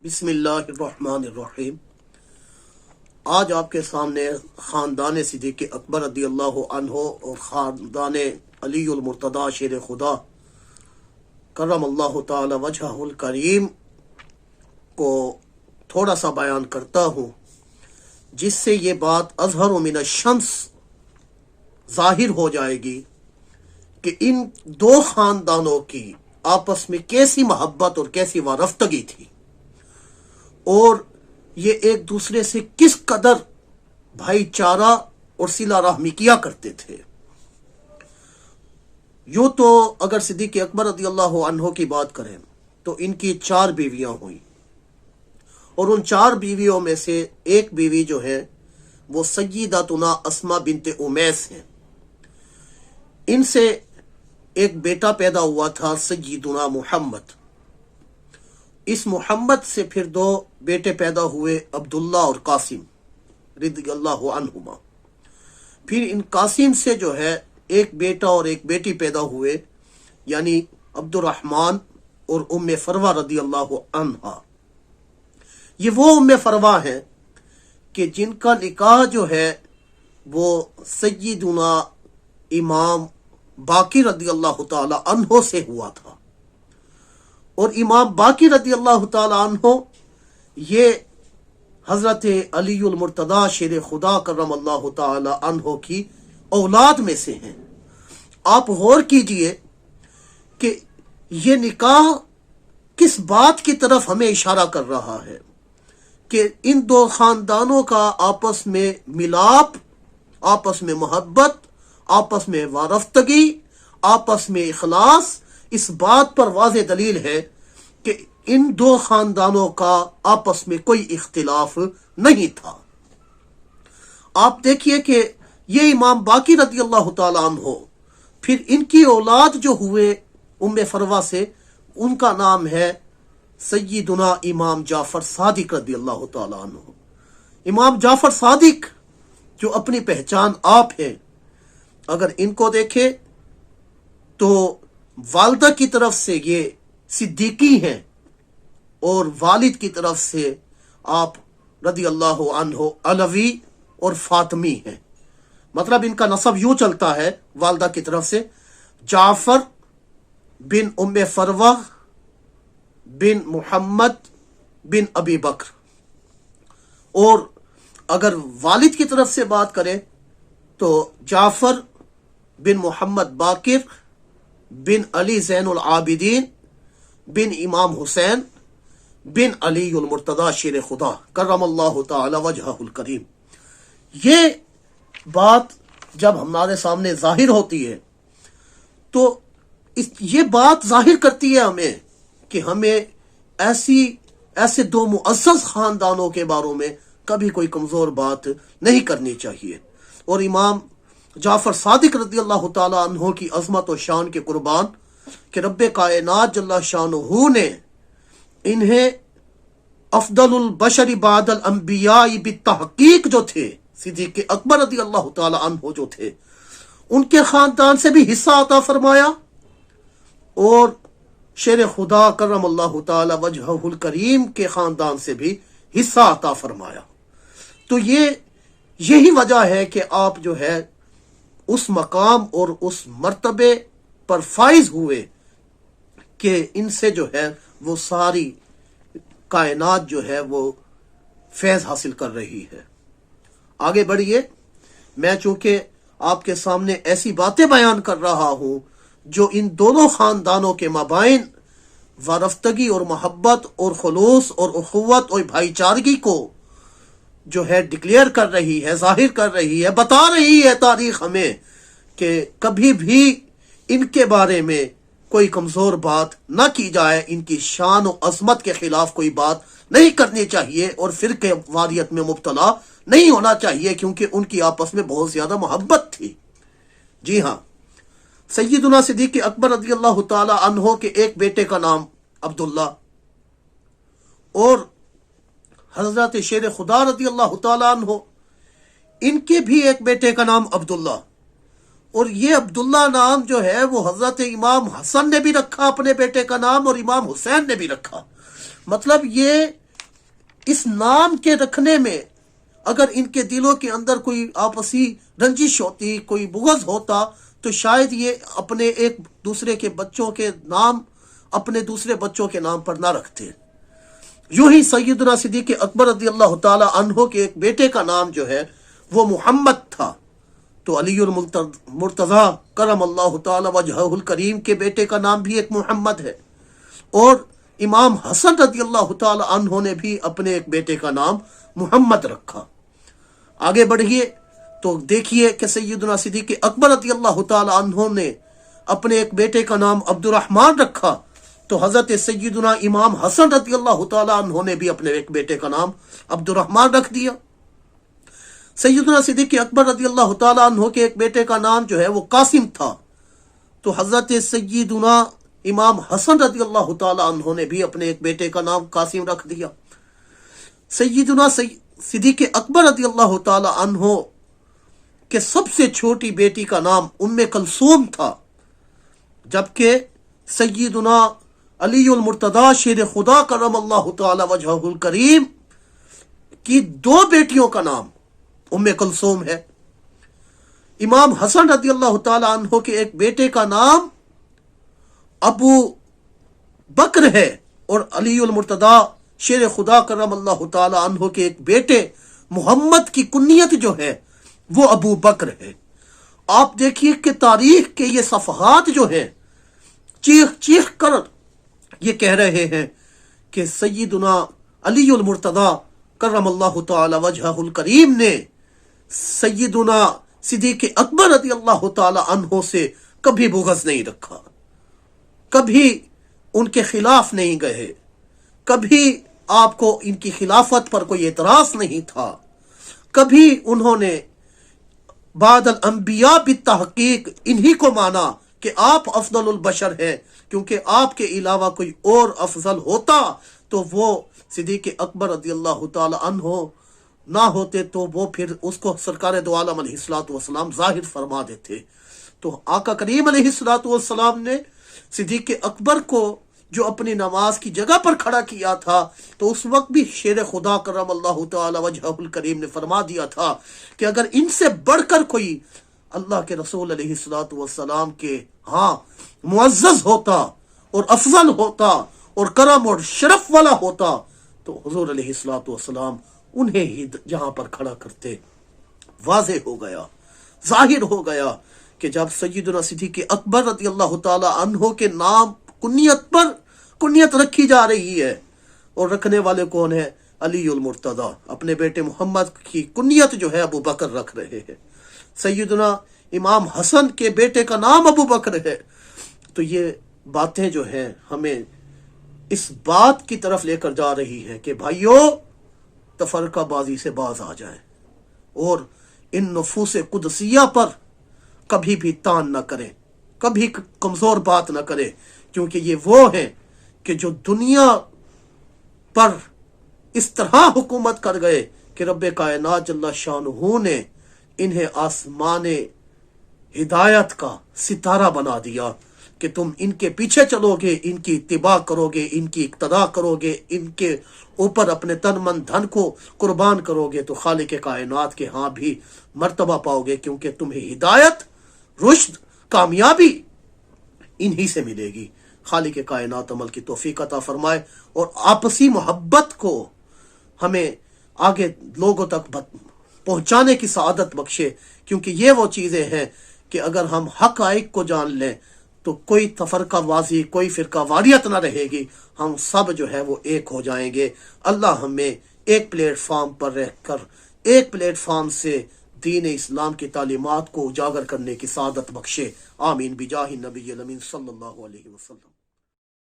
بسم اللہ الرحمن الرحیم۔ آج آپ کے سامنے خاندان صدیقی اکبر رضی اللہ عنہ اور خاندان علی المرتضی شیر خدا کرم اللہ تعالی وجہہ الکریم کو تھوڑا سا بیان کرتا ہوں، جس سے یہ بات اظہر من الشمس ظاہر ہو جائے گی کہ ان دو خاندانوں کی آپس میں کیسی محبت اور کیسی وارفتگی تھی، اور یہ ایک دوسرے سے کس قدر بھائی چارہ اور صلہ رحمی کیا کرتے تھے۔ یوں تو اگر صدیق اکبر رضی اللہ عنہ کی بات کریں تو ان کی 4 بیویاں ہوئیں، اور ان 4 بیویوں میں سے ایک بیوی جو ہے وہ سیداتنا اسماء بنت امیس ہیں۔ ان سے ایک بیٹا پیدا ہوا تھا سیدنا محمد۔ اس محمد سے پھر 2 بیٹے پیدا ہوئے، عبداللہ اور قاسم رضی اللہ عنہما۔ پھر ان قاسم سے جو ہے ایک بیٹا اور ایک بیٹی پیدا ہوئے، یعنی عبد الرحمن اور ام فروہ رضی اللہ عنہا۔ یہ وہ ام فروہ ہیں کہ جن کا نکاح جو ہے وہ سیدنا امام باقر رضی اللہ تعالی عنہ سے ہوا تھا، اور امام باقر رضی اللہ تعالی عنہ یہ حضرت علی المرتضی شیر خدا کرم اللہ تعالی عنہ کی اولاد میں سے ہیں۔ آپ غور کیجئے کہ یہ نکاح کس بات کی طرف ہمیں اشارہ کر رہا ہے کہ ان دو خاندانوں کا آپس میں ملاپ، آپس میں محبت، آپس میں وارفتگی، آپس میں اخلاص، اس بات پر واضح دلیل ہے کہ ان دو خاندانوں کا آپس میں کوئی اختلاف نہیں تھا۔ آپ دیکھیے کہ یہ امام باقر رضی اللہ تعالیٰ عنہ، پھر ان کی اولاد جو ہوئے ام فروہ سے، ان کا نام ہے سیدنا امام جعفر صادق رضی اللہ تعالیٰ عنہ۔ امام جعفر صادق جو اپنی پہچان آپ ہے، اگر ان کو دیکھیں تو والدہ کی طرف سے یہ صدیقی ہیں، اور والد کی طرف سے آپ رضی اللہ عنہ علوی اور فاطمی ہیں۔ مطلب ان کا نسب یوں چلتا ہے والدہ کی طرف سے جعفر بن ام فروہ بن محمد بن ابی بکر، اور اگر والد کی طرف سے بات کریں تو جعفر بن محمد باقر بن علی زین العابدین بن امام حسین بن علی المرتضی شیر خدا کرم اللہ تعالی وجہہ الکریم۔ یہ بات جب ہمارے سامنے ظاہر ہوتی ہے تو یہ بات ظاہر کرتی ہے ہمیں کہ ہمیں ایسے 2 معزز خاندانوں کے بارے میں کبھی کوئی کمزور بات نہیں کرنی چاہیے۔ اور امام جعفر صادق رضی اللہ تعالیٰ عنہ کی عظمت و شان کے قربان کہ رب کائنات جل شانہ نے انہیں افضل البشر بعد الانبیاء بالتحقیق جو تھے، صدیق اکبر رضی اللہ تعالیٰ عنہ جو تھے، ان کے خاندان سے بھی حصہ عطا فرمایا، اور شیر خدا کرم اللہ تعالی وجہہ الکریم کے خاندان سے بھی حصہ عطا فرمایا۔ تو یہی وجہ ہے کہ آپ جو ہے اس مقام اور اس مرتبے پر فائز ہوئے کہ ان سے جو ہے وہ ساری کائنات جو ہے وہ فیض حاصل کر رہی ہے۔ آگے بڑھیے، میں چونکہ آپ کے سامنے ایسی باتیں بیان کر رہا ہوں جو ان دونوں خاندانوں کے مابین وارفتگی اور محبت اور خلوص اور اخوت اور بھائی چارگی کو جو ہے ڈکلیئر کر رہی ہے، ظاہر کر رہی ہے، بتا رہی ہے تاریخ ہمیں کہ کبھی بھی ان کے بارے میں کوئی کمزور بات نہ کی جائے، ان کی شان و عظمت کے خلاف کوئی بات نہیں کرنی چاہیے، اور فرقے واریت میں مبتلا نہیں ہونا چاہیے، کیونکہ ان کی آپس میں بہت زیادہ محبت تھی۔ جی ہاں، سیدنا صدیق اکبر رضی اللہ تعالی عنہ کے ایک بیٹے کا نام عبداللہ، اور حضرت شیر خدا رضی اللہ تعالی عنہ ان کے بھی ایک بیٹے کا نام عبداللہ، اور یہ عبداللہ نام جو ہے وہ حضرت امام حسن نے بھی رکھا اپنے بیٹے کا نام، اور امام حسین نے بھی رکھا۔ مطلب یہ اس نام کے رکھنے میں اگر ان کے دلوں کے اندر کوئی آپسی رنجش ہوتی، کوئی بغض ہوتا، تو شاید یہ اپنے ایک دوسرے کے بچوں کے نام اپنے دوسرے بچوں کے نام پر نہ رکھتے۔ یوں ہی سیدنا صدیق اکبر رضی اللہ تعالی عنہ کے ایک بیٹے کا نام جو ہے وہ محمد تھا، تو علی المرتضی کرم اللہ تعالی وجہہ الکریم کے بیٹے کا نام بھی ایک محمد ہے، اور امام حسن رضی اللہ تعالی عنہ نے بھی اپنے ایک بیٹے کا نام محمد رکھا۔ آگے بڑھیے تو دیکھیے کہ سیدنا صدیق اکبر رضی اللہ تعالی عنہ نے اپنے ایک بیٹے کا نام عبد الرحمن رکھا، تو حضرت سیدنا امام حسن رضی اللہ تعالی عنہ نے بھی اپنے ایک بیٹے کا نام عبد الرحمن رکھ دیا۔ سیدنا صدیق اکبر رضی اللہ تعالی عنہ کے ایک بیٹے کا نام جو ہے وہ قاسم تھا، تو حضرت سیدنا امام حسن رضی اللہ تعالی عنہ نے بھی اپنے ایک بیٹے کا نام قاسم رکھ دیا۔ سیدنا صدیق اکبر رضی اللہ تعالی عنہ کے سب سے چھوٹی بیٹی کا نام ام کلثوم تھا، جبکہ سیدنا علی المرتضی شیر خدا کرم اللہ تعالی وجہہ الکریم کی 2 بیٹیوں کا نام ام کلثوم ہے۔ امام حسن رضی اللہ تعالی عنہ کے ایک بیٹے کا نام ابو بکر ہے، اور علی المرتضی شیر خدا کرم اللہ تعالی عنہ کے ایک بیٹے محمد کی کنیت جو ہے وہ ابو بکر ہے۔ آپ دیکھیے کہ تاریخ کے یہ صفحات جو ہیں چیخ چیخ کر یہ کہہ رہے ہیں کہ سیدنا علی المرتضی کرم اللہ تعالی وجہہ الکریم نے سیدنا صدیق اکبر رضی اللہ تعالی عنہ سے کبھی بغض نہیں رکھا، کبھی ان کے خلاف نہیں گئے، کبھی آپ کو ان کی خلافت پر کوئی اعتراض نہیں تھا، کبھی انہوں نے بعد الانبیاء بالتحقیق انہی کو مانا کہ آپ افضل البشر ہیں، کیونکہ آپ کے علاوہ کوئی اور افضل ہوتا تو وہ صدیق اکبر رضی اللہ تعالی عنہ نہ ہوتے، تو وہ پھر اس کو سرکار دو عالم علیہ الصلوۃ والسلام ظاہر فرما دیتے۔ تو آقا کریم علیہ الصلوۃ والسلام نے صدیق اکبر کو جو اپنی نماز کی جگہ پر کھڑا کیا تھا، تو اس وقت بھی شیر خدا کرم اللہ تعالی وجہہ الکریم نے فرما دیا تھا کہ اگر ان سے بڑھ کر کوئی اللہ کے رسول علیہ الصلوۃ والسلام کے ہاں معزز ہوتا اور افضل ہوتا اور کرم اور شرف والا ہوتا تو حضور علیہ الصلوۃ والسلام انہیں ہی جہاں پر کھڑا کرتے۔ واضح ہو گیا، ظاہر ہو گیا کہ جب سیدنا صدیق اکبر رضی اللہ تعالی عنہ کے نام کنیت رکھی جا رہی ہے، اور رکھنے والے کون ہیں؟ علی المرتضی، اپنے بیٹے محمد کی کنیت جو ہے ابو بکر رکھ رہے ہیں، سیدنا امام حسن کے بیٹے کا نام ابو بکر ہے۔ تو یہ باتیں جو ہیں ہمیں اس بات کی طرف لے کر جا رہی ہیں کہ بھائیو تفرقہ بازی سے باز آ جائیں، اور ان نفوس قدسیہ پر کبھی بھی تان نہ کریں، کبھی کمزور بات نہ کریں، کیونکہ یہ وہ ہیں کہ جو دنیا پر اس طرح حکومت کر گئے کہ رب کائنات جل شانہ نے انہیں آسمان ہدایت کا ستارہ بنا دیا کہ تم ان کے پیچھے چلو گے، ان کی اتباع کرو گے، ان کی اقتداء کرو گے، ان کے اوپر اپنے تن من دھن کو قربان کرو گے، تو خالق کائنات کے ہاں بھی مرتبہ پاؤ گے، کیونکہ تمہیں ہدایت، رشد، کامیابی انہی سے ملے گی۔ خالق کائنات عمل کی توفیق عطا فرمائے، اور آپسی محبت کو ہمیں آگے لوگوں تک پہنچانے کی سعادت بخشے، کیونکہ یہ وہ چیزیں ہیں کہ اگر ہم حقائق کو جان لیں تو کوئی تفرقہ بازی، کوئی فرقہ واریت نہ رہے گی، ہم سب جو ہے وہ ایک ہو جائیں گے۔ اللہ ہمیں ایک پلیٹ فارم پر رہ کر ایک پلیٹ فارم سے دین اسلام کی تعلیمات کو اجاگر کرنے کی سعادت بخشے۔ آمین بجاہ النبی الامین صلی اللہ علیہ وسلم۔